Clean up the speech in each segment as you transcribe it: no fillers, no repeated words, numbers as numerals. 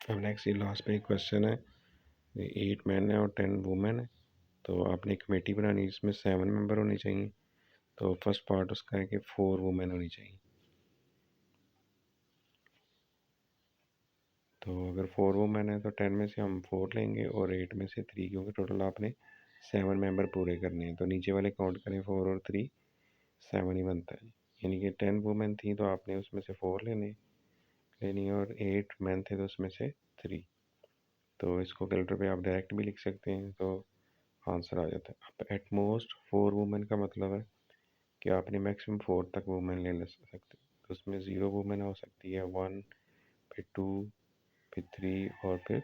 अब नेक्स्ट ये लास्ट पे एक क्वेश्चन है, 8 मैन है और 10 वुमेन है। तो आपने एक कमेटी बनानी है जिसमें 7 मेंबर होने चाहिए। तो फर्स्ट पार्ट उसका है कि 4 वुमेन होनी चाहिए। तो अगर 4 वुमेन है तो 10 में से हम 4 लेंगे और 8 में से 3, क्योंकि टोटल आपने 7 मेंबर पूरे करने हैं। तो नीचे वाले काउंट करें, 4 और 3 7 ही बनता है। यानी कि 10 वुमेन थी तो आपने उसमें से 4 लेनी है और 8 मैन थे तो उसमें से 3। तो इसको कैलकुलेटर पे आप डायरेक्ट भी लिख सकते हैं, तो आंसर आ जाता है। अब एट मोस्ट 4 वुमेन का मतलब है कि आपने मैक्सिमम 4 तक वुमेन ले सकते हैं। तो उसमें 0 वुमेन हो सकती है, 1, फिर 2, फिर 3 और फिर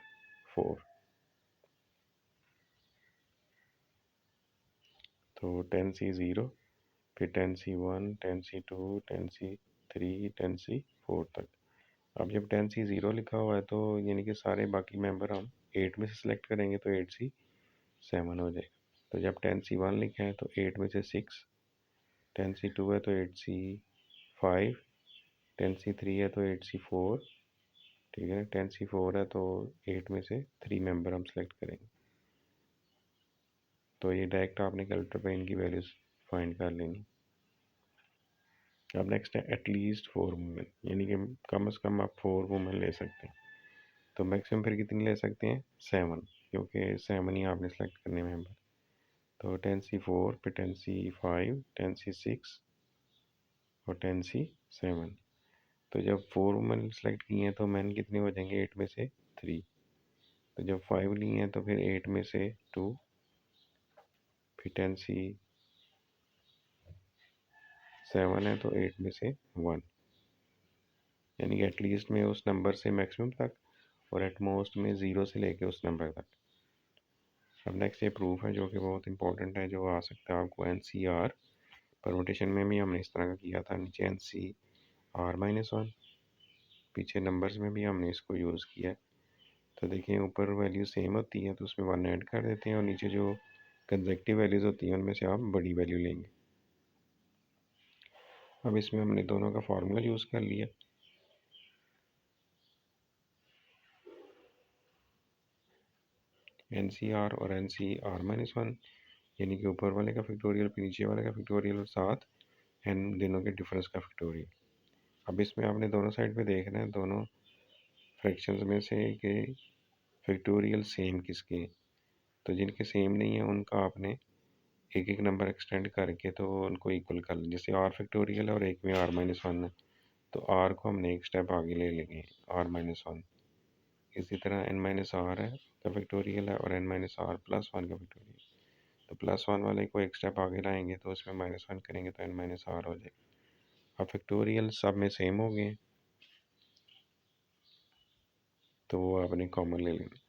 4। तो 10C0, फिर 10C1, 10C2, 10C3, 10C4 तक। अब जब 10C0 लिखा हुआ है तो यानी कि सारे बाकी मेंबर हम 8 में से सिलेक्ट करेंगे तो 8C7 हो जाएगा। तो जब 10C1 लिखा है तो 8 में से 6, 10C2 है तो 8C5, 10C3 है तो 8C4, ठीक है। 10C4 है तो 8 में से 3 मेंबर हम सेलेक्ट करेंगे। तो ये डायरेक्ट आपने कैलकुलेटर पे इनकी वैल्यूज फाइंड कर लेनी। अब नेक्स्ट है एटलीस्ट 4 वुमेन, यानी कि कम से कम आप 4 वुमेन ले सकते हैं। तो मैक्सिमम फिर कितनी ले सकते हैं, 7, क्योंकि 7 ही आपने सेलेक्ट करने मेंबर। तो 10C4, फिर 10C5, 10C6 और 10C7। तो जब 4 वुमेन सेलेक्ट किए हैं तो मैन कितने हो जाएंगे, 8 में से 3। तो जब 5 लिए हैं तो फिर 8 में से 2, फिर 10C7 है तो 8 में से 1। यानी कि एटलीस्ट में उस नंबर से मैक्सिमम तक और एट मोस्ट में 0 से लेके उस नंबर तक। अब नेक्स्ट ये प्रूफ है जो कि बहुत इंपॉर्टेंट है, जो आ सकता है आपको NCR परमुटेशन में भी हमने इस तरह का किया था। नीचे NCR-1, पीछे नंबर्स में भी हमने इसको यूज़ किया है। तो देखिए ऊपर वैल्यू सेम होती है तो उसमें 1 ऐड कर देते हैं और नीचे जो कंसेक्टिव वैल्यूज़ होती हैं उनमें से आप बड़ी वैल्यू लेंगे। अब इसमें हमने दोनों का फार्मूला यूज़ कर लिया। NCR और NCR-1, यानी कि ऊपर वाले का फैक्टोरियल फिर नीचे वाले का फैक्टोरियल और साथ n दोनों के डिफरेंस का फैक्टोरियल। अब इसमें आपने दोनों साइड पे देखना है, दोनों फ्रैक्शंस में से कि फैक्टोरियल सेम किसके हैं। तो जिनके सेम नहीं है उनका आपने एक एक नंबर एक्सटेंड करके तो उनको इक्वल कर लें। जैसे R फैक्टोरियल है और एक में R-1 है तो R को हमने एक स्टेप आगे ले लेंगे, R-1। इसी तरह n-R है का फैक्टोरियल है और n-R+1 का फैक्टोरियल। तो +1 वाले को एक स्टेप आगे लाएंगे तो उसमें -1 करेंगे तो n-R हो जाएगा। अब फैक्टोरियल सब में सेम हो गए तो वो आपने कॉमन ले लेना।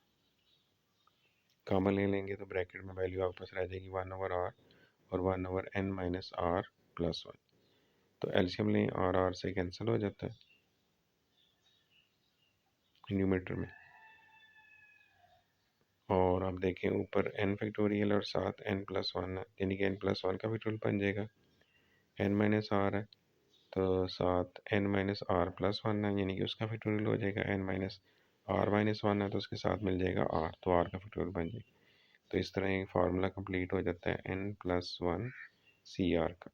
कॉमन ले लेंगे तो ब्रैकेट में वैल्यू आपके पास रह जाएगी 1/r और 1/n-r+1। तो एलसीएम लें, R से कैंसिल हो जाता है न्यूमरेटर में। और आप देखें ऊपर n फैक्टोरियल और साथ n+1 है, यानी कि n+1 का फैक्टोरियल बन जाएगा। n-r है तो साथ n-r+1 है, यानी कि उसका फैक्टोरियल हो जाएगा। n-r-1 है तो उसके साथ मिल जाएगा r, तो r का फैक्टोरियल बन जाएगा। तो इस तरह एक फार्मूला कंप्लीट हो जाता है n+1 CR का।